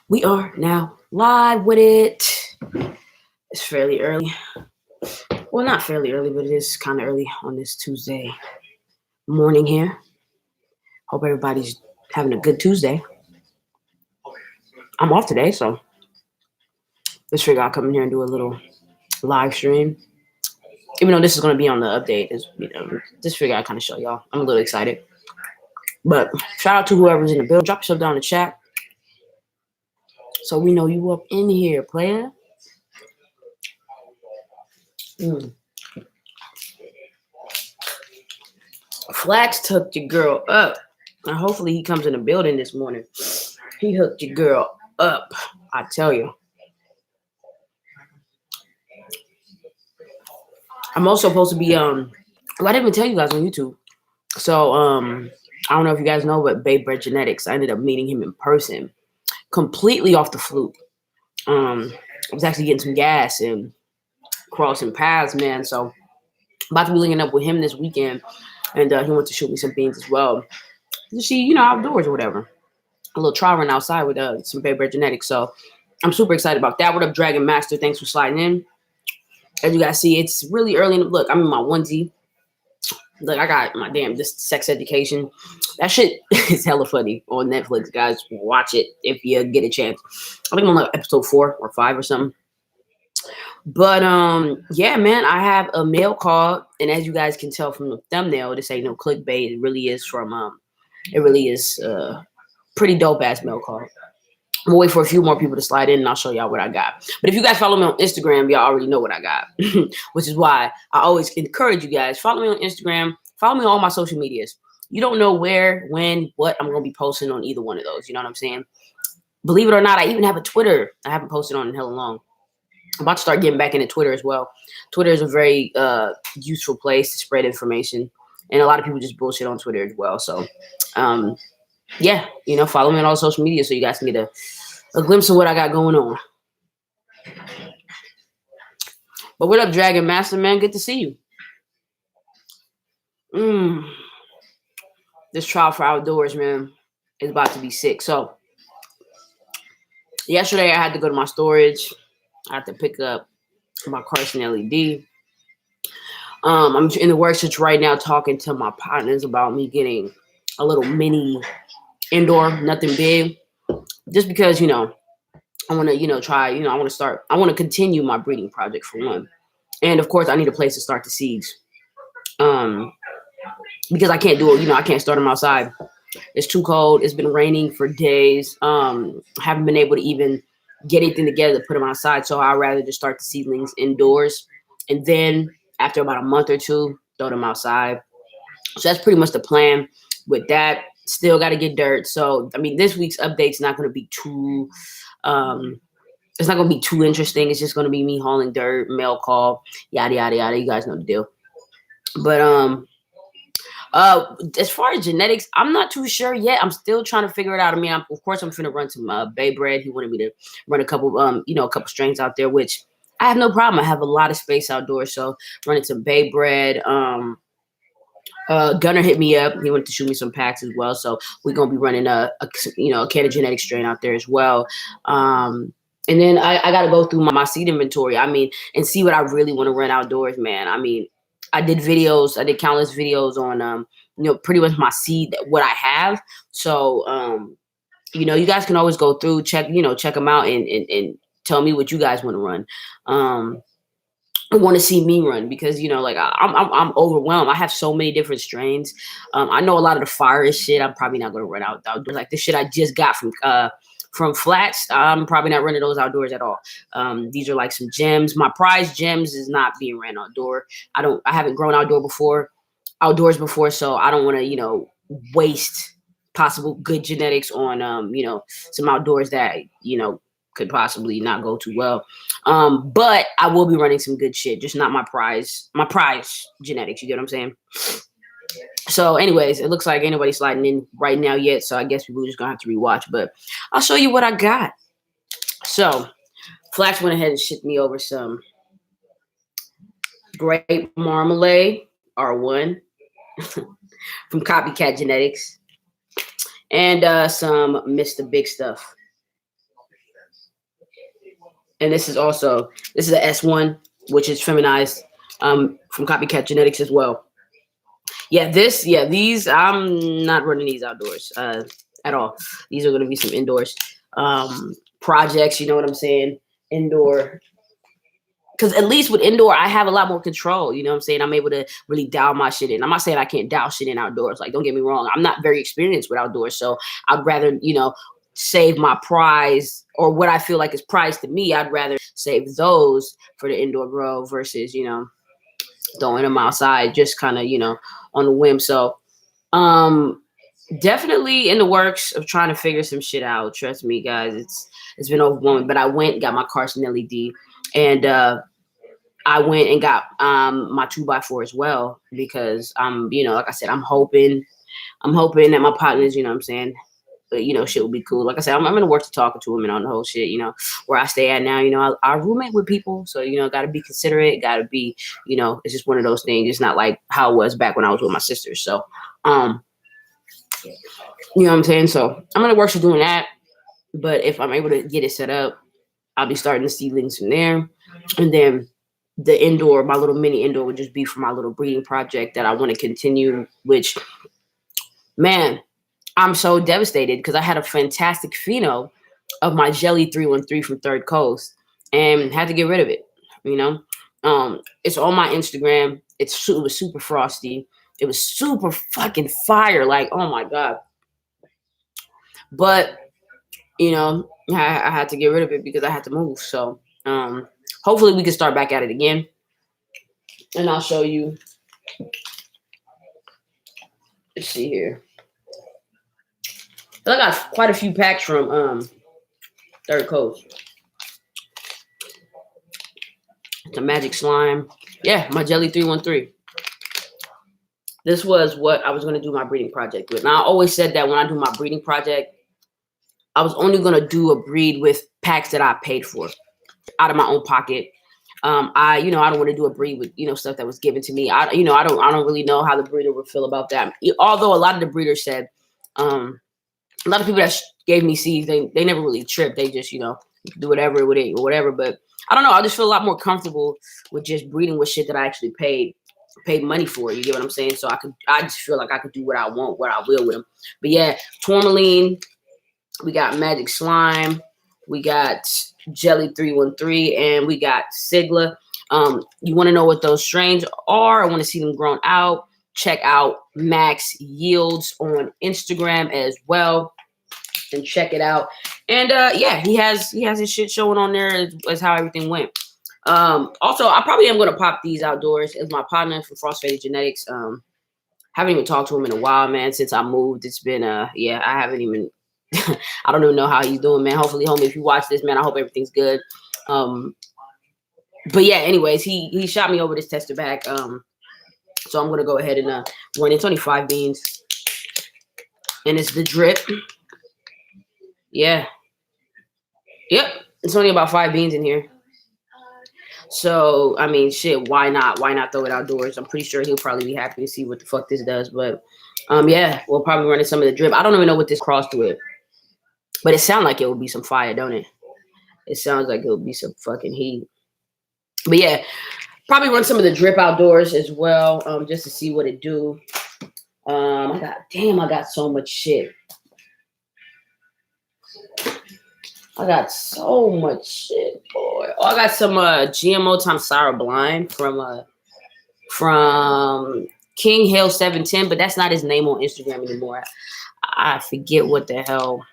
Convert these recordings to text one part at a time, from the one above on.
We are now live with it. It's fairly early. Well, not fairly early, but it is kind of early on this Tuesday morning here. Hope everybody's having a good Tuesday. I'm off today, so let's figure I'll come in here and do a little live stream. Even though this is going to be on the update, just figure I kind of show y'all. I'm a little excited. But shout out to whoever's in the build. Drop yourself down in the chat so we know you up in here, player. Flax hooked your girl up. And hopefully he comes in the building this morning. He hooked your girl up, I tell you. I'm also supposed to be I didn't even tell you guys on YouTube. So I don't know if you guys know, but Bay Bread Genetics, I ended up meeting him in person, completely off the fluke. I was actually getting some gas and crossing paths, man. So about to be linking up with him this weekend, and he went to shoot me some beans as well. You see, outdoors or whatever. A little trial run outside with some Bay Bread Genetics. So I'm super excited about that. What up, Dragon Master? Thanks for sliding in. As you guys see, it's really early. Look, I'm in my onesie. Look, I got my this sex education. That shit is hella funny on Netflix, guys. Watch it if you get a chance. I think I'm on like episode 4 or 5 or something. But yeah, man, I have a mail call, and as you guys can tell from the thumbnail, this ain't no clickbait. It really is pretty dope ass mail call. I'm gonna wait for a few more people to slide in, and I'll show y'all what I got. But if you guys follow me on Instagram, y'all already know what I got, which is why I always encourage you guys, follow me on Instagram, follow me on all my social medias. You don't know where, when, what I'm gonna be posting on either one of those. You know what I'm saying? Believe it or not, I even have a Twitter I haven't posted on in hella long. I'm about to start getting back into Twitter as well. Twitter is a very useful place to spread information, and a lot of people just bullshit on Twitter as well. So, yeah, follow me on all social media so you guys can get a glimpse of what I got going on. But what up, Dragon Master, man? Good to see you. This trial for outdoors, man, is about to be sick. So, yesterday I had to go to my storage. I had to pick up my Carson LED. I'm in the works right now talking to my partners about me getting a little mini indoor, nothing big. Just because, I want to, try, I want to continue my breeding project for one. And of course, I need a place to start the seeds. Because I can't do it, I can't start them outside. It's too cold. It's been raining for days. Haven't been able to even get anything together to put them outside. So I'd rather just start the seedlings indoors. And then after about a month or two, throw them outside. So that's pretty much the plan with that. Still got to get dirt. So, this week's update's not going to be too, it's not going to be too interesting. It's just going to be me hauling dirt, mail call, yada, yada, yada. You guys know the deal. But, as far as genetics, I'm not too sure yet. I'm still trying to figure it out. Of course, I'm finna run some Bay Bread. He wanted me to run a couple, a couple strains out there, which I have no problem. I have a lot of space outdoors, so running some Bay Bread. Gunner hit me up. He wanted to shoot me some packs as well, so we're gonna be running a can of genetic strain out there as well. And then I got to go through my seed inventory. And see what I really want to run outdoors, man. I did videos. I did countless videos on, pretty much my seed, what I have. So, you guys can always go through, check them out and tell me what you guys want to run. I want to see me run because, I'm overwhelmed. I have so many different strains. I know a lot of the fire shit. I'm probably not going to run outdoors. Like the shit I just got from Flats, I'm probably not running those outdoors at all. These are like some gems. My prize gems is not being ran outdoor. I haven't grown outdoors before, so I don't want to, waste possible good genetics on, some outdoors that, could possibly not go too well. But I will be running some good shit, just not my prize genetics. You get what I'm saying? So anyways, it looks like ain't nobody sliding in right now yet. So I guess people are just gonna have to rewatch, but I'll show you what I got. So Flax went ahead and shipped me over some grape marmalade, R1. from Copycat Genetics, and some Mr. Big Stuff. And this is a S1, which is feminized, from Copycat Genetics as well. These, I'm not running these outdoors at all. These are going to be some indoors projects, you know what I'm saying? Indoor. Because at least with indoor, I have a lot more control, you know what I'm saying? I'm able to really dial my shit in. I'm not saying I can't dial shit in outdoors. Like, don't get me wrong. I'm not very experienced with outdoors, so I'd rather, save my prize, or what I feel like is prized to me. I'd rather save those for the indoor grow versus, throwing them outside just kind of, on the whim. So definitely in the works of trying to figure some shit out. Trust me, guys, it's been overwhelming. But I went and got my Carson LED, and I went and got my 2x4 as well, because like I said, I'm hoping that my partners, you know what I'm saying, but shit will be cool. Like I said, I'm gonna work to talking to him and on the whole shit. Where I stay at now, I roommate with people, so got to be considerate. Got to be, it's just one of those things. It's not like how it was back when I was with my sisters. So, you know what I'm saying. So I'm gonna work to doing that. But if I'm able to get it set up, I'll be starting the seedlings from there, and then the indoor, my little mini indoor, would just be for my little breeding project that I want to continue. Which, man, I'm so devastated because I had a fantastic pheno of my Jelly 313 from Third Coast and had to get rid of it. It's on my Instagram. It was super frosty. It was super fucking fire. Like, oh my God. But, I had to get rid of it because I had to move. So hopefully we can start back at it again. And I'll show you. Let's see here. I got quite a few packs from Third Coast. The Magic Slime. Yeah, my Jelly 313. This was what I was going to do my breeding project with. Now, I always said that when I do my breeding project, I was only going to do a breed with packs that I paid for out of my own pocket. I don't want to do a breed with, stuff that was given to me. I don't really know how the breeder would feel about that. Although a lot of the breeders said, a lot of people that gave me seeds, they never really tripped. They just, you can do whatever with it or whatever. But I don't know. I just feel a lot more comfortable with just breeding with shit that I actually paid money for. You get what I'm saying? So I just feel like I could do what I want, what I will with them. But yeah, Tourmaline, we got Magic Slime, we got Jelly 313, and we got Sigla. You want to know what those strains are? I want to see them grown out. Check out Max Yields on Instagram as well, and check it out. And he has his shit showing on there as how everything went. Also, I probably am going to pop these outdoors as my partner from Frostfaded Genetics. Haven't even talked to him in a while, man, since I moved. It's been I haven't even I don't even know how he's doing, man. Hopefully, homie, if you watch this, man, I hope everything's good. But yeah, anyways, he shot me over this tester pack. So I'm gonna go ahead and run. It's only 5 beans, and it's the drip. Yeah. Yep. It's only about 5 beans in here. So I mean, shit. Why not? Why not throw it outdoors? I'm pretty sure he'll probably be happy to see what the fuck this does. But yeah, we'll probably run in some of the drip. I don't even know what this crossed with, but it sounds like it would be some fire, don't it? It sounds like it would be some fucking heat. But yeah, probably run some of the drip outdoors as well, just to see what it do. I got so much shit. I got so much shit, boy. Oh, I got some GMO Tamsara Blind from King Hill 710, but that's not his name on Instagram anymore. I forget what the hell.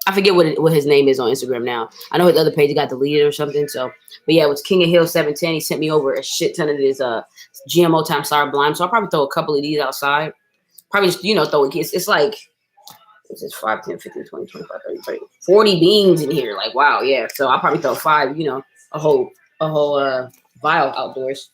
I forget what his name is on Instagram now. I know his other page got deleted or something. So, but yeah, it was King of Hill 710. He sent me over a shit ton of his GMO Tamsara Blind. So I'll probably throw a couple of these outside. Probably just, throw it. It's like, this is 5, 10, 15, 20, 25, 30, 30, 40 beans in here. Like, wow, yeah. So I'll probably throw 5, a whole vial outdoors,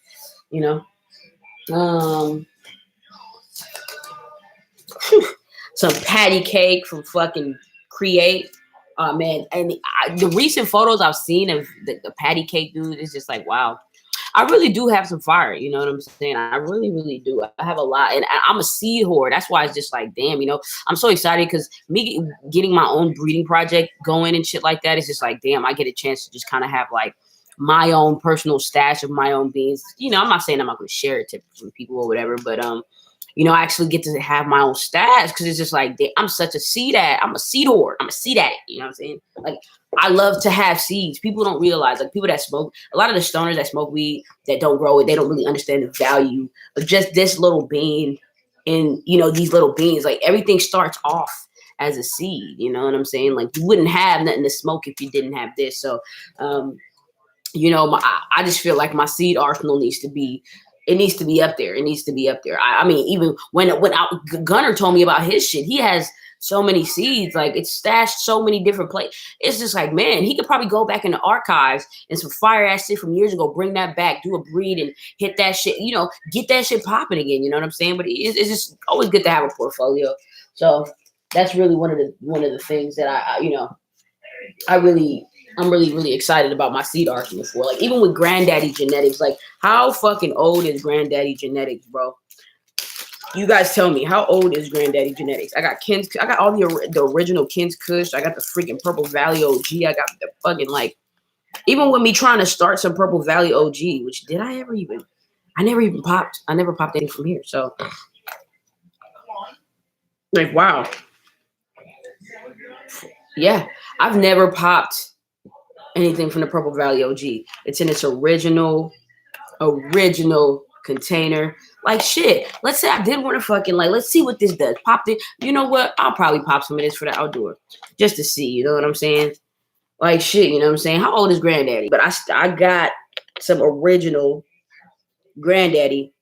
some patty cake from fucking Create. Man, and the recent photos I've seen of the patty cake, dude, is just like, wow. I really do have some fire. You know what I'm saying? I really, really do. I have a lot, and I'm a seed hoard. That's why it's just like, damn, you know, I'm so excited because me getting my own breeding project going and shit like that is just like, damn, I get a chance to just kind of have like my own personal stash of my own beans. You know, I'm not saying I'm not going to share it to people or whatever, but you know, I actually get to have my own stash because it's just like, I'm such a seed ad. I'm a seed hoard. I'm a seed addict. You know what I'm saying? Like, I love to have seeds. People don't realize, like people that smoke, a lot of the stoners that smoke weed that don't grow it, they don't really understand the value of just this little bean and, you know, these little beans. Like everything starts off as a seed. You know what I'm saying? Like you wouldn't have nothing to smoke if you didn't have this. So, you know, I just feel like my seed arsenal needs to be, it needs to be up there. It needs to be up there. I mean, even when Gunner told me about his shit, he has so many seeds, like it's stashed so many different places. It's just like, man, he could probably go back in the archives and some fire ass shit from years ago, bring that back, do a breed and hit that shit, you know, get that shit popping again. You know what I'm saying? But it's just always good to have a portfolio. So that's really one of the things that I you know, I'm really, really excited about my seed arsenal for. Like, even with Granddaddy Genetics, like, how fucking old is Granddaddy Genetics, bro? You guys tell me, how old is Granddaddy Genetics? I got Ken's, I got all the original Ken's Kush. I got the freaking Purple Valley OG. I got the fucking, like, even with me trying to start some Purple Valley OG, which I never popped anything from here. So, like, wow. Yeah, I've never popped anything from the Purple Valley OG. It's in its original container. Like shit. Let's say I did want to fucking like, let's see what this does. Pop it. You know what? I'll probably pop some of this for the outdoor. Just to see, you know what I'm saying? Like shit, you know what I'm saying? How old is Granddaddy? But I got some original Granddaddy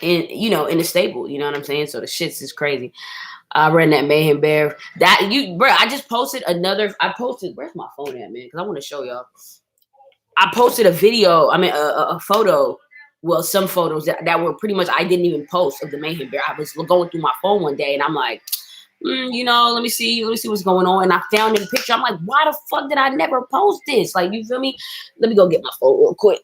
in, you know, in the stable, you know what I'm saying? So the shit's is crazy. I ran that Mayhem Bear. That you, bro. I just posted another. I posted. Where's my phone at, man? Because I want to show y'all. I posted a video. I mean, a photo. Well, some photos that were pretty much I didn't even post of the Mayhem Bear. I was going through my phone one day, and I'm like, you know, let me see what's going on. And I found a picture. I'm like, why the fuck did I never post this? Like, you feel me? Let me go get my phone real quick.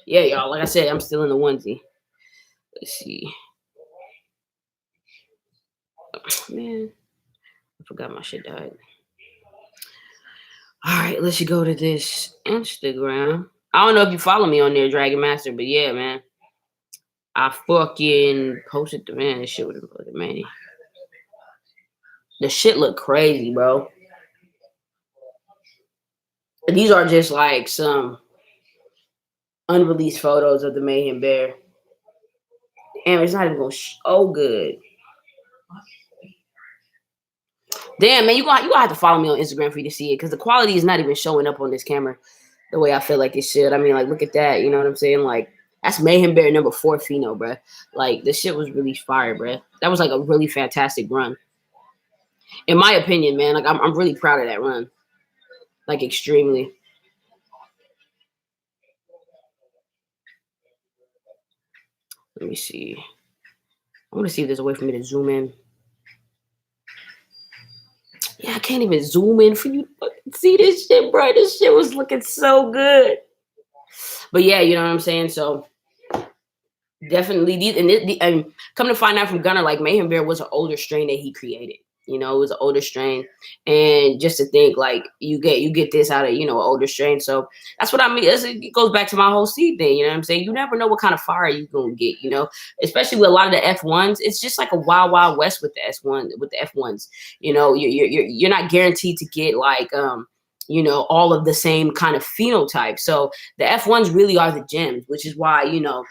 Yeah, y'all. Like I said, I'm still in the onesie. Let's see. Man, I forgot my shit died. All right, let's go to this Instagram. I don't know if you follow me on there, Dragon Master, but yeah, man. I fucking posted the man. This shit would have put it, man. The shit look crazy, bro. These are just like some unreleased photos of the Mayhem Bear. And it's not even gonna show good. Damn, man, you gonna have to follow me on Instagram for you to see it because the quality is not even showing up on this camera the way I feel like it should. I mean, like, look at that. You know what I'm saying? Like, that's Mayhem Bear number 4 pheno, bro. Like, this shit was really fire, bro. That was like a really fantastic run. In my opinion, man, like, I'm really proud of that run. Like, extremely. Let me see. I want to see if there's a way for me to zoom in. Yeah, I can't even zoom in for you to see this shit, bro. This shit was looking so good. But yeah, you know what I'm saying? So definitely these, and come to find out from Gunner, like Mayhem Bear was an older strain that he created. You know, it was an older strain, and just to think like you get this out of, you know, an older strain. So that's what I mean. It goes back to my whole seed thing. You know what I'm saying? You never know what kind of fire you're gonna get. You know, especially with a lot of the F1s, it's just like a wild west with the F1s. You know, you're not guaranteed to get like you know, all of the same kind of phenotype. So the F1s really are the gems, which is why you know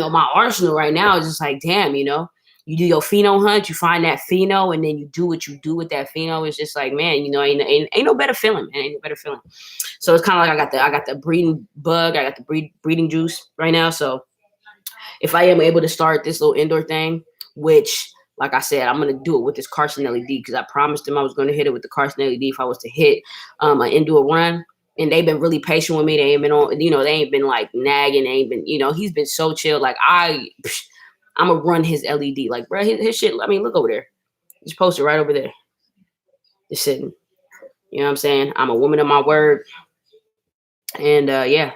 my arsenal right now is just like, damn, you know. You do your pheno hunt, you find that pheno, and then you do what you do with that pheno. It's just like, man, you know, ain't no better feeling, man. Ain't no better feeling. So it's kind of like I got the breeding bug, I got the breeding juice right now. So if I am able to start this little indoor thing, which, like I said, I'm gonna do it with this Carson LED because I promised them I was gonna hit it with the Carson LED if I was to hit an indoor run. And they've been really patient with me. They ain't been on, you know, they ain't been like nagging. They ain't been, you know, he's been so chill. Like I'm gonna run his LED. Like, bro, his shit. I mean, look over there. Just post it right over there. Just sitting. You know what I'm saying? I'm a woman of my word. And yeah,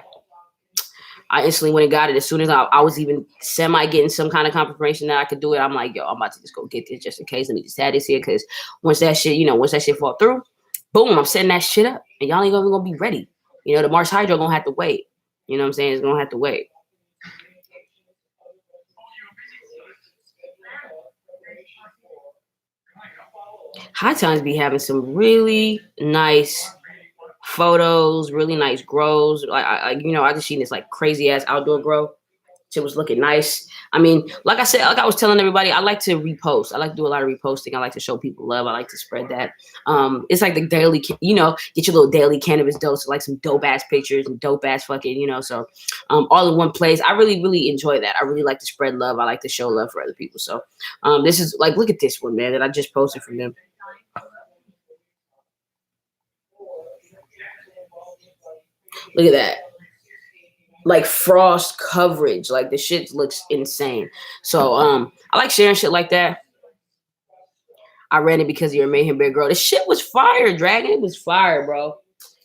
I instantly went and got it. As soon as I was even semi getting some kind of confirmation that I could do it, I'm like, yo, I'm about to just go get this just in case. Let me just have this here. Cause once that shit, once that shit fall through, boom, I'm setting that shit up. And y'all ain't even gonna be ready. The Mars Hydro gonna have to wait. You know what I'm saying? It's gonna have to wait. High Times be having some really nice photos, really nice grows. I just seen this like crazy ass outdoor grow. Shit was looking nice. I mean, like I said, like I was telling everybody, I like to repost. I like to do a lot of reposting. I like to show people love. I like to spread that. It's like the daily, get your little daily cannabis dose, like some dope ass pictures and dope ass fucking, so all in one place. I really, really enjoy that. I really like to spread love. I like to show love for other people. So this is like, look at this one, man, that I just posted from them. Look at that. Like frost coverage. Like the shit looks insane. So I like sharing shit like that. I ran it because you're a Mayhem Bear girl. The shit was fire, Dragon. It was fire, bro.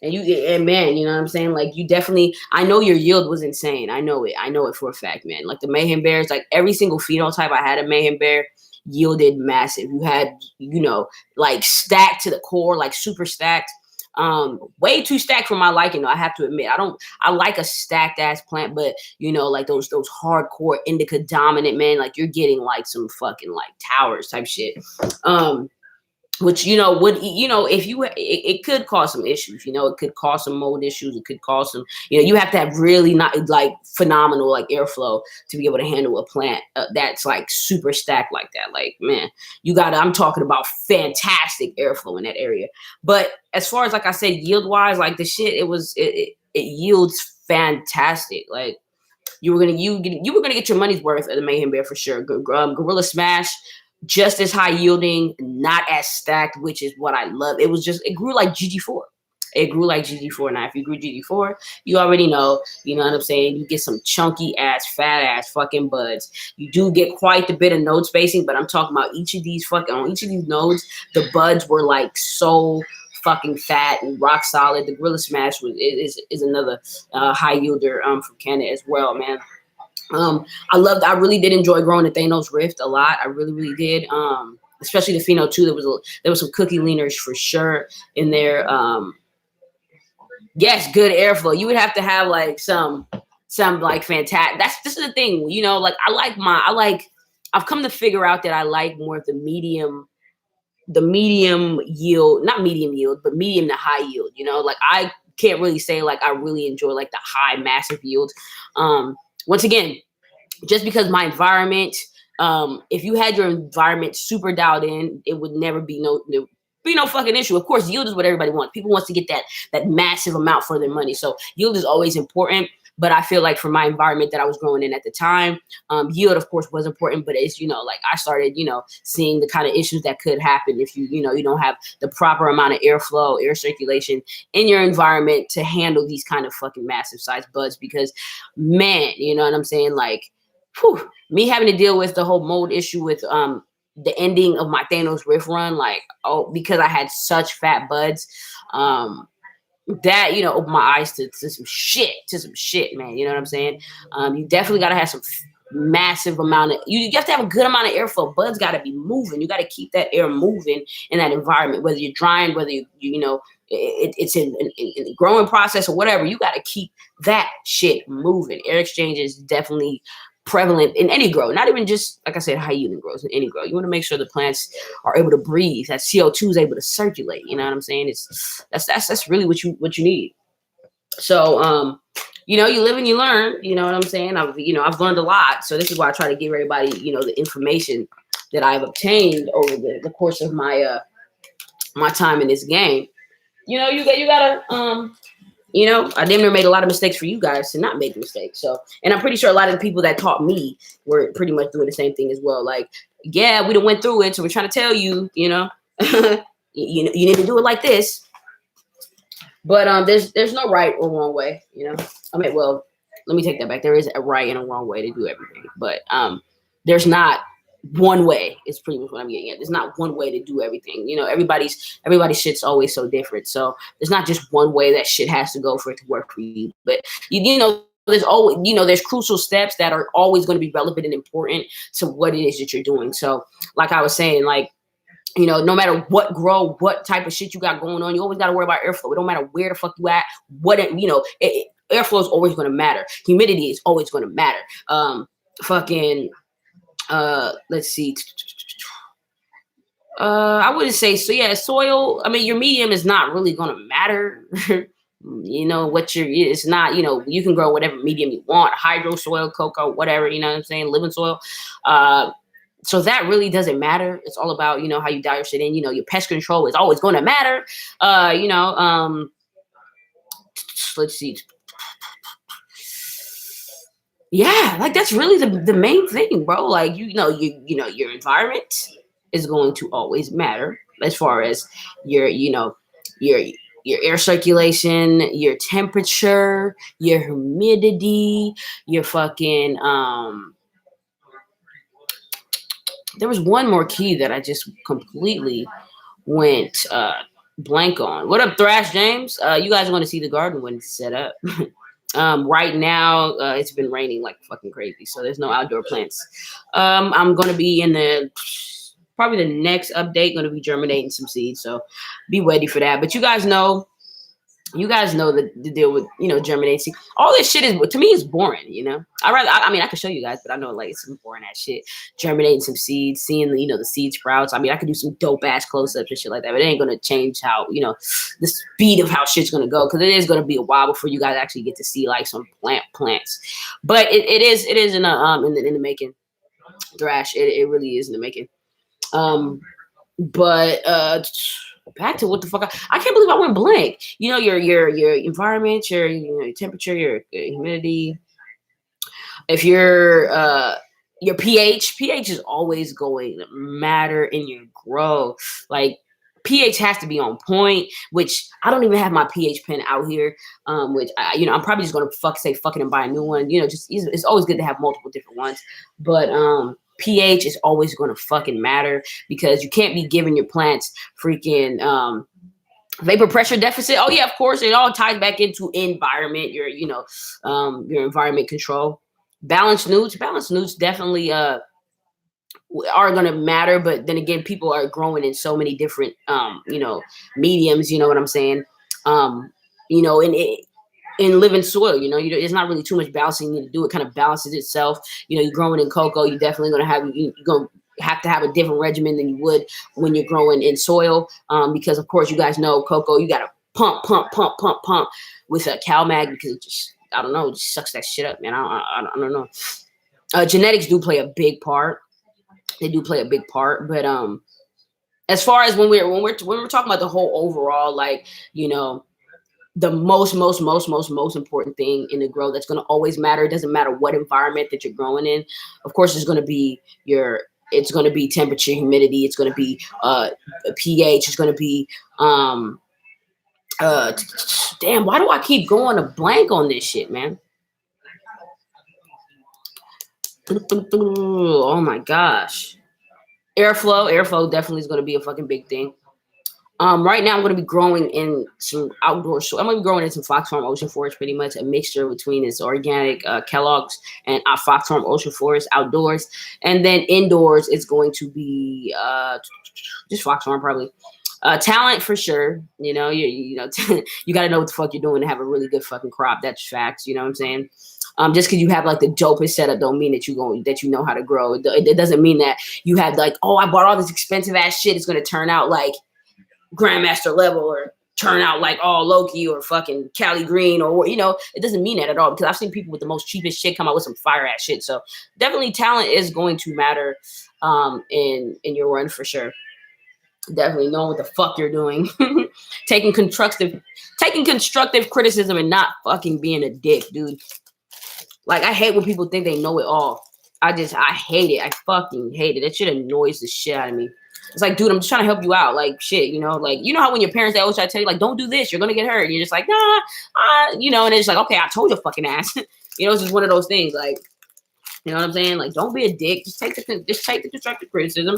And man, you know what I'm saying? Like you definitely, I know your yield was insane. I know it. I know it for a fact, man. Like the Mayhem Bears, like every single phenotype I had a Mayhem Bear yielded massive. You had, like stacked to the core, like super stacked. Way too stacked for my liking, though, I have to admit. I like a stacked ass plant, but like those hardcore indica dominant, man, like you're getting like some fucking like towers type shit. Which would if it could cause some issues. It could cause some mold issues. It could cause some. You have to have really not like phenomenal like airflow to be able to handle a plant that's like super stacked like that. Like man, I'm talking about fantastic airflow in that area. But as far as like I said, yield wise, like the shit, it yields fantastic. Like you were gonna get your money's worth of the Mayhem Bear for sure. Gorilla Smash, just as high yielding, not as stacked, which is what I love. It grew like GG4. It grew like GG4. Now, if you grew GG4, you already know, you know what I'm saying? You get some chunky ass, fat ass fucking buds. You do get quite a bit of node spacing, but I'm talking about on each of these nodes, the buds were like so fucking fat and rock solid. The Gorilla Smash is another high yielder from Canada as well, man. I really did enjoy growing the Thanos Rift a lot. I really, really did. Especially the Pheno 2. There was some cookie leaners for sure in there. Yes, good airflow. You would have to have like some like fantastic. This is the thing, like I've come to figure out that I like more the medium yield, not medium yield, but medium to high yield. Like I can't really say like I really enjoy like the high massive yield. Once again, just because my environment, if you had your environment super dialed in, it would never be no fucking issue. Of course, yield is what everybody wants. People wants to get that massive amount for their money. So yield is always important. But I feel like for my environment that I was growing in at the time, yield, of course, was important. But it's, like I started, seeing the kind of issues that could happen if you don't have the proper amount of airflow, air circulation in your environment to handle these kind of fucking massive size buds. Because, man, you know what I'm saying? Like, whew, me having to deal with the whole mold issue with the ending of my Thanos Rift run, like, because I had such fat buds, that opened my eyes to some shit, man. You know what I'm saying? You definitely got to have some massive amount of you have to have a good amount of airflow. Buds got to be moving. You got to keep that air moving in that environment, whether you're drying, whether it's in the growing process or whatever. You got to keep that shit moving. Air exchange is definitely prevalent in any grow, not even just like I said, high yielding grows, in any grow. You want to make sure the plants are able to breathe, that CO2 is able to circulate. You know what I'm saying? That's really what you need. So you live and you learn. You know what I'm saying? I've learned a lot. So this is why I try to give everybody the information that I've obtained over the course of my my time in this game. You gotta I damn near made a lot of mistakes for you guys to not make mistakes. So, and I'm pretty sure a lot of the people that taught me were pretty much doing the same thing as well. Like, yeah, we done went through it, so we're trying to tell you, you need to do it like this. But there's no right or wrong way, I mean, well, let me take that back. There is a right and a wrong way to do everything, but there's not one way. It's pretty much what I'm getting at. There's not one way to do everything. You know, everybody's shit's always so different. So there's not just one way that shit has to go for it to work for you. But you know, there's always, you know, there's crucial steps that are always going to be relevant and important to what it is that you're doing. So like I was saying, like, you know, no matter what type of shit you got going on, you always got to worry about airflow. It don't matter where the fuck you at, you know, airflow is always going to matter. Humidity is always going to matter. Let's see. I wouldn't say so. Yeah, soil. I mean, your medium is not really going to matter. You know, it's not, you know, you can grow whatever medium you want, hydro soil, cocoa, whatever, you know what I'm saying? Living soil. So that really doesn't matter. It's all about, you know, how you dial your shit in. You know, your pest control is always going to matter. You know, let's see. Yeah, like that's really the main thing, bro. Like, you know, your environment is going to always matter as far as your, you know, your air circulation, your temperature, your humidity, your fucking there was one more key that I just completely went blank on. What up, Thrash James? You guys are going to see the garden when it's set up. Right now, it's been raining like fucking crazy, so there's no outdoor plants. I'm going to be in probably the next update, going to be germinating some seeds, so be ready for that. But you guys know the deal with, you know, germinating. All this shit to me is boring, you know. I mean, I can show you guys, but I know like it's some boring ass shit. Germinating some seeds, seeing, you know, the seed sprouts. I mean, I could do some dope ass close-ups and shit like that, but it ain't gonna change how, you know, the speed of how shit's gonna go, because it is gonna be a while before you guys actually get to see like some plants. But it is in the making. Thrash, it really is in the making. Back to what the fuck I can't believe I went blank. You know, your environment, your, you know, your temperature, your humidity. If your pH is always going to matter in your growth. Like, pH has to be on point, which I don't even have my pH pen out here. Which you know, I'm probably just gonna say fucking and buy a new one. You know, just it's always good to have multiple different ones. But pH is always going to fucking matter, because you can't be giving your plants freaking vapor pressure deficit. Oh yeah, of course, it all ties back into environment, your environment control. Balanced newts definitely are going to matter, but then again, people are growing in so many different you know, mediums, you know what I'm saying? You know, in living soil, you know, there's not really too much balancing you need to do. It kind of balances itself. You know, you're growing in cocoa, you're definitely going to have to have a different regimen than you would when you're growing in soil, because of course you guys know cocoa, you got to pump with a CalMag, because it just, I don't know, it just sucks that shit up, man. I don't know. Genetics do play a big part. They do play a big part, but as far as when we're talking about the whole overall, like, you know, the most important thing in the grow that's going to always matter. It doesn't matter what environment that you're growing in. Of course, it's going to be temperature, humidity. It's going to be pH. It's going to be damn. Why do I keep going to blank on this shit, man? Oh my gosh. Airflow definitely is going to be a fucking big thing. Right now I'm going to be growing in some outdoor soil. I'm going to be growing in some Fox Farm Ocean Forest, pretty much a mixture between this organic Kellogg's and Fox Farm Ocean Forest outdoors. And then indoors, it's going to be just Fox Farm probably. Talent for sure. You know, you know, you got to know what the fuck you're doing to have a really good fucking crop. That's facts. You know what I'm saying? Just because you have like the dopest setup don't mean that you know how to grow. It doesn't mean that you have like, oh, I bought all this expensive ass shit. It's going to turn out like Grandmaster level, or turn out like all Loki or fucking Cali Green, or, you know, it doesn't mean that at all, because I've seen people with the most cheapest shit come out with some fire ass shit. So definitely talent is going to matter in your run for sure. Definitely knowing what the fuck you're doing. taking constructive criticism and not fucking being a dick, dude. Like, I hate when people think they know it all. I hate it. I fucking hate it. That shit annoys the shit out of me. It's like, dude, I'm just trying to help you out. Like, shit, you know, like, you know how when your parents, they always try to tell you, like, don't do this, you're going to get hurt. And you're just like, nah, you know, and it's like, okay, I told your fucking ass. You know, it's just one of those things. Like, You know what I'm saying? Like, don't be a dick. Just take the constructive criticism.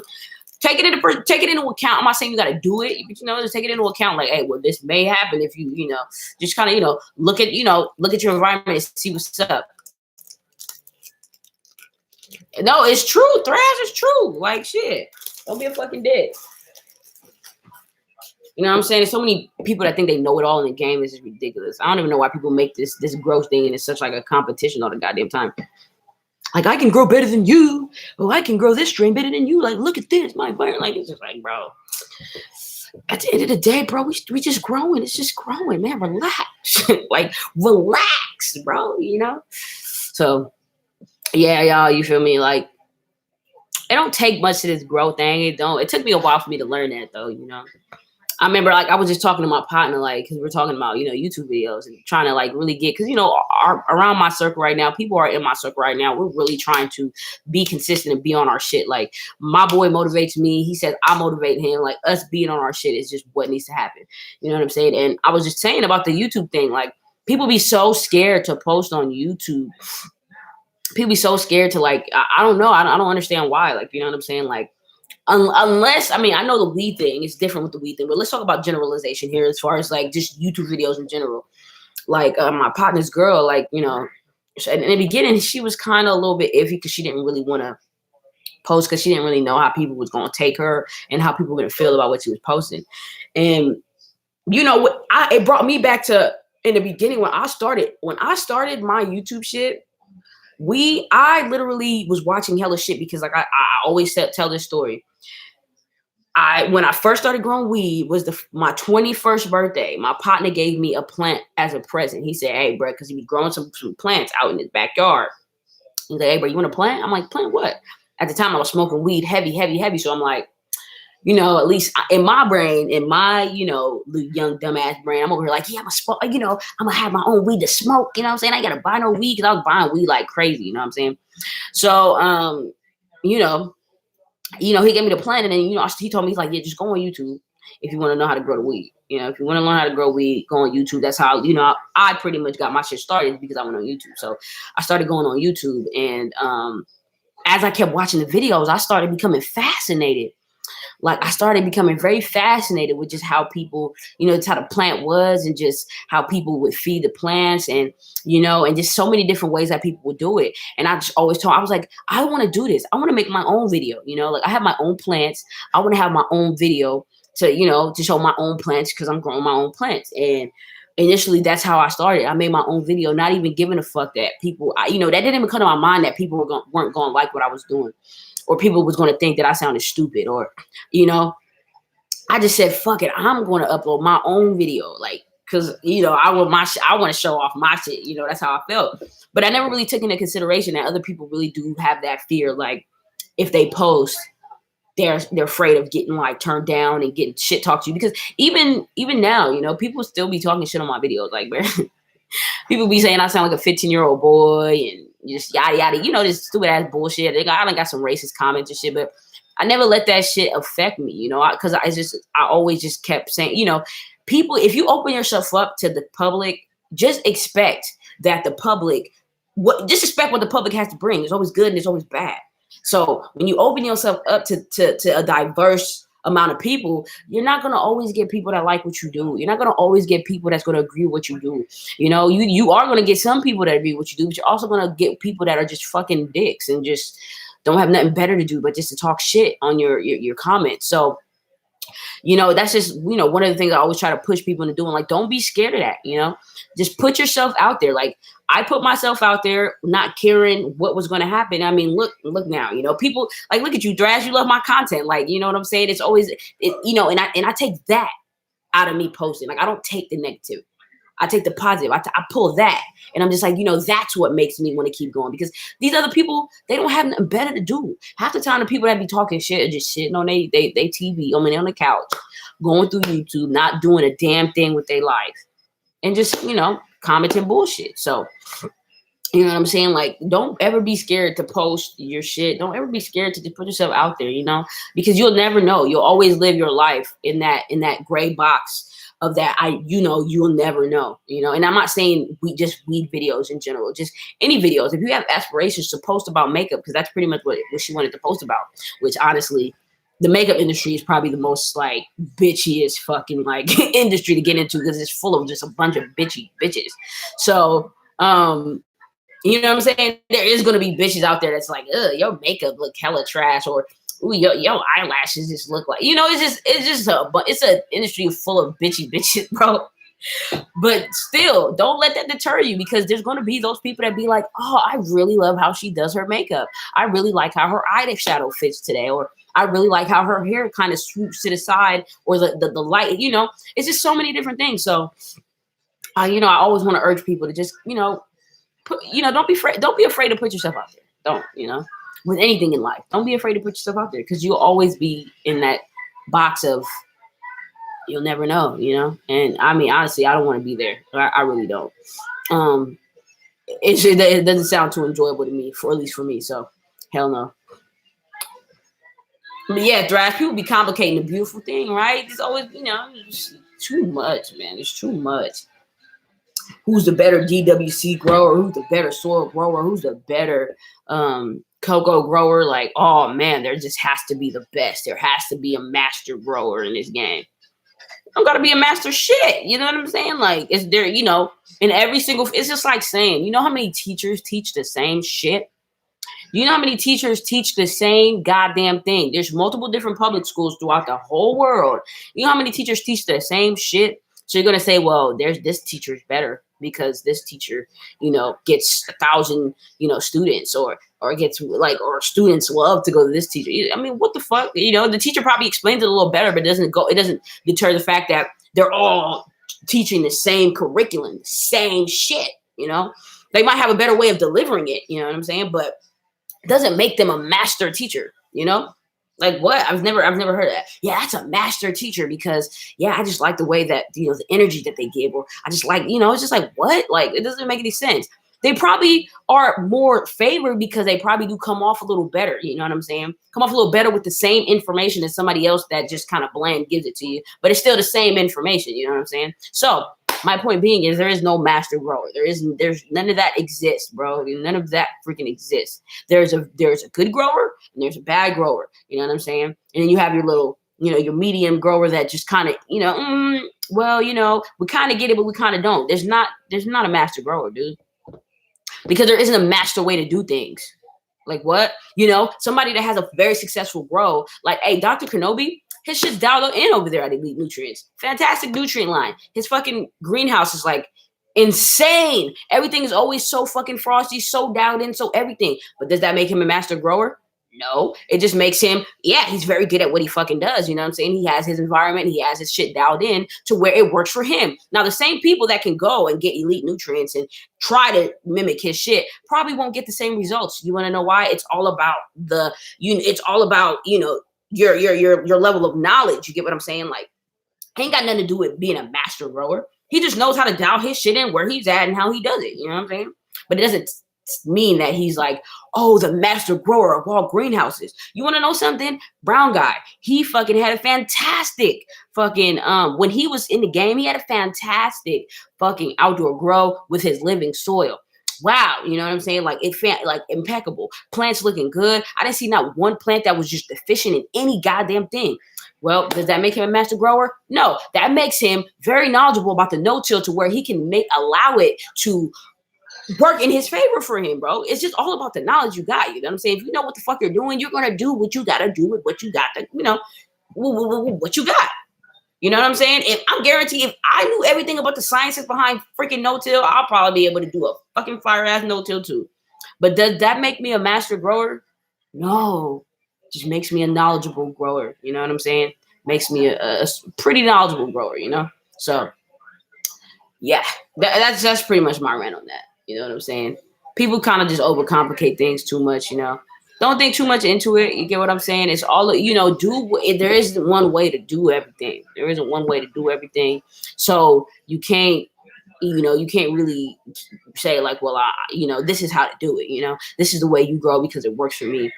Take it into account. I'm not saying you got to do it, but just take it into account. Like, hey, well, this may happen if you just kind of look at your environment and see what's up. No, it's true. Thrash is true. Like, shit. Don't be a fucking dick. You know what I'm saying? There's so many people that think they know it all in the game. This is ridiculous. I don't even know why people make this growth thing and it's such like a competition all the goddamn time. Like, I can grow better than you. Oh, I can grow this strain better than you. Like, look at this, my burn. Like, it's just like, bro. At the end of the day, bro, we just growing. It's just growing, man. Relax. Like, relax, bro. So, yeah, y'all, you feel me? Like, it don't take much to this growth thing. It took me a while for me to learn that, though, I remember, like, I was just talking to my partner, like, because we're talking about, YouTube videos and trying to, like, really get, because, around my circle right now, people are in my circle right now. We're really trying to be consistent and be on our shit. Like, my boy motivates me. He says I motivate him. Like, us being on our shit is just what needs to happen. You know what I'm saying? And I was just saying about the YouTube thing. Like, people be so scared to post on YouTube. People be so scared to, like, I don't know. I don't understand why. Like, you know what I'm saying? Like, unless, I mean, I know the weed thing is different with the weed thing, but let's talk about generalization here as far as, like, just YouTube videos in general. Like, my partner's girl, like, in the beginning, she was kind of a little bit iffy because she didn't really want to post because she didn't really know how people was going to take her and how people were going to feel about what she was posting. And, it brought me back to, in the beginning, when I started my YouTube shit, I literally was watching hella shit because, like, I always tell this story. When I first started growing weed was my 21st birthday. My partner gave me a plant as a present. He said, "Hey, bro," because he was growing some plants out in his backyard. He's like, "Hey, bro, you want a plant?" I'm like, "Plant what?" At the time, I was smoking weed heavy. So I'm like, at least in my brain, in my, young dumbass brain, I'm over here like, yeah, I'm gonna have my own weed to smoke. You know what I'm saying? I gotta buy no weed because I was buying weed like crazy. You know what I'm saying? So, he gave me the plan, and then, he told me, he's like, yeah, just go on YouTube if you want to know how to grow the weed. If you want to learn how to grow weed, go on YouTube. That's how, I pretty much got my shit started because I went on YouTube. So I started going on YouTube, and as I kept watching the videos, I started becoming fascinated. Like, I started becoming very fascinated with just how people, just how the plant was and just how people would feed the plants and, and just so many different ways that people would do it. And I just always I was like, I want to do this. I want to make my own video, like I have my own plants. I want to have my own video to show my own plants because I'm growing my own plants. And initially that's how I started. I made my own video, not even giving a fuck that people, that didn't even come to my mind that people weren't going to like what I was doing. Or people was going to think that I sounded stupid, or, I just said, fuck it. I'm going to upload my own video. Like, cause I want to show off my shit. That's how I felt. But I never really took into consideration that other people really do have that fear. Like, if they post, they're afraid of getting, like, turned down and getting shit talked to you. Because even now, people still be talking shit on my videos. Like, people be saying I sound like a 15-year-old boy and just yada yada, this stupid ass bullshit. I done got some racist comments and shit, but I never let that shit affect me, because I always just kept saying, people, if you open yourself up to the public, just expect that the public, just expect what the public has to bring. There's always good and there's always bad. So when you open yourself up to a diverse amount of people, you're not going to always get people that like what you do. You're not going to always get people that's going to agree with what you do. You are going to get some people that agree with what you do, but you're also going to get people that are just fucking dicks and just don't have nothing better to do but just to talk shit on your comments. So, that's just, one of the things I always try to push people into doing. Like, don't be scared of that, just put yourself out there. Like, I put myself out there not caring what was going to happen. I mean, look now, people like, look at you, Draz, you love my content. Like, you know what I'm saying? It's always, and I take that out of me posting. Like, I don't take the negative. I take the positive. I pull that. And I'm just like, that's what makes me want to keep going. Because these other people, they don't have nothing better to do. Half the time, the people that be talking shit are just sitting on they TV, on the couch, going through YouTube, not doing a damn thing with their life. And just, commenting bullshit. So, you know what I'm saying? Like, don't ever be scared to post your shit. Don't ever be scared to just put yourself out there, because you'll never know. You'll always live your life in that gray box of that, you'll never know, and I'm not saying just weed videos in general, just any videos. If you have aspirations to post about makeup, because that's pretty much what she wanted to post about, which honestly, the makeup industry is probably the most like bitchiest fucking like industry to get into, because it's full of just a bunch of bitches. So, you know what I'm saying? There is going to be bitches out there that's like, ugh, your makeup look hella trash, or ooh, your eyelashes just look like, it's an industry full of bitches, bro. But still, don't let that deter you, because there's going to be those people that be like, oh, I really love how she does her makeup. I really like how her eyeshadow fits today, or I really like how her hair kind of swoops to the side, or the light, it's just so many different things. So, I always want to urge people to just, don't be afraid to put yourself out there. Don't, with anything in life, don't be afraid to put yourself out there, because you'll always be in that box of, you'll never know, and I mean, honestly, I don't want to be there. I really don't. It doesn't sound too enjoyable to me, at least for me. So hell no. But yeah, Thrash, people be complicating the beautiful thing, right? It's always, it's too much, man. It's too much. Who's the better DWC grower? Who's the better soil grower? Who's the better cocoa grower? Like, oh man, there just has to be the best. There has to be a master grower in this game. Don't gotta be a master shit. You know what I'm saying? Like, it's there, in every single, it's just like saying, how many teachers teach the same shit? You know how many teachers teach the same goddamn thing? There's multiple different public schools throughout the whole world. You know how many teachers teach the same shit? So you're going to say, well, this teacher's better because this teacher, gets 1,000, students, or gets or students love to go to this teacher. I mean, what the fuck? The teacher probably explains it a little better, but it doesn't deter the fact that they're all teaching the same curriculum, the same shit, They might have a better way of delivering it, you know what I'm saying? But it doesn't make them a master teacher, Like what? I've never heard of that. Yeah, that's a master teacher because I just like the way that, the energy that they give, or I just like, it's just like, what? Like, it doesn't make any sense. They probably are more favored because they probably do come off a little better. You know what I'm saying? Come off a little better with the same information as somebody else that just kind of bland gives it to you, but it's still the same information. You know what I'm saying? So my point being is there is no master grower. There's none of that exists, bro. None of that freaking exists. There's a good grower and there's a bad grower. You know what I'm saying? And then you have your little, your medium grower that just kind of, we kind of get it, but we kind of don't. There's not a master grower, dude. Because there isn't a master way to do things. Like what? Somebody that has a very successful grow, like, hey, Dr. Kenobi, his shit's dialed in over there at Elite Nutrients. Fantastic nutrient line. His fucking greenhouse is like insane. Everything is always so fucking frosty, so dialed in, so everything. But does that make him a master grower? No. It just makes him, he's very good at what he fucking does. You know what I'm saying? He has his environment. He has his shit dialed in to where it works for him. Now, the same people that can go and get Elite Nutrients and try to mimic his shit probably won't get the same results. You want to know why? It's all about your level of knowledge. You get what I'm saying? Like, ain't got nothing to do with being a master grower. He just knows how to dial his shit in where he's at and how he does it. You know what I'm saying? But it doesn't mean that he's like, oh, the master grower of all greenhouses. You want to know something? Brown guy, he fucking had a fantastic fucking, when he was in the game, he had a fantastic fucking outdoor grow with his living soil. Wow, you know what I'm saying? Like, like impeccable. Plants looking good. I didn't see not one plant that was just deficient in any goddamn thing. Well, does that make him a master grower? No, that makes him very knowledgeable about the no-till to where he can allow it to work in his favor for him, bro. It's just all about the knowledge you got. You know what I'm saying? If you know what the fuck you're doing, you're gonna do what you gotta do with what you got. What you got. You know what I'm saying? If I'm guaranteed, if I knew everything about the sciences behind freaking no-till, I'll probably be able to do a fucking fire ass no-till too. But does that make me a master grower? No, it just makes me a knowledgeable grower. You know what I'm saying? Makes me a pretty knowledgeable grower. So yeah, that's pretty much my rant on that. You know what I'm saying? People kind of just overcomplicate things too much, Don't think too much into it. You get what I'm saying? It's all, there isn't one way to do everything. There isn't one way to do everything. So you can't, you can't really say like, well, this is how to do it. This is the way you grow because it works for me.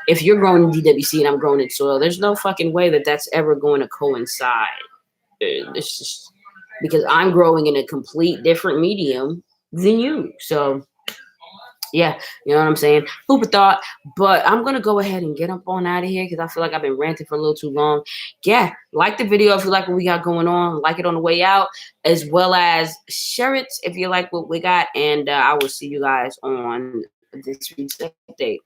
If you're growing in DWC and I'm growing in soil, there's no fucking way that that's ever going to coincide. It's just, because I'm growing in a complete different medium than you. So yeah, you know what I'm saying? Food for thought. But I'm gonna go ahead and get up on out of here because I feel like I've been ranting for a little too long. Yeah, like the video if you like what we got going on, like it on the way out, as well as share it if you like what we got. And I will see you guys on this week's update.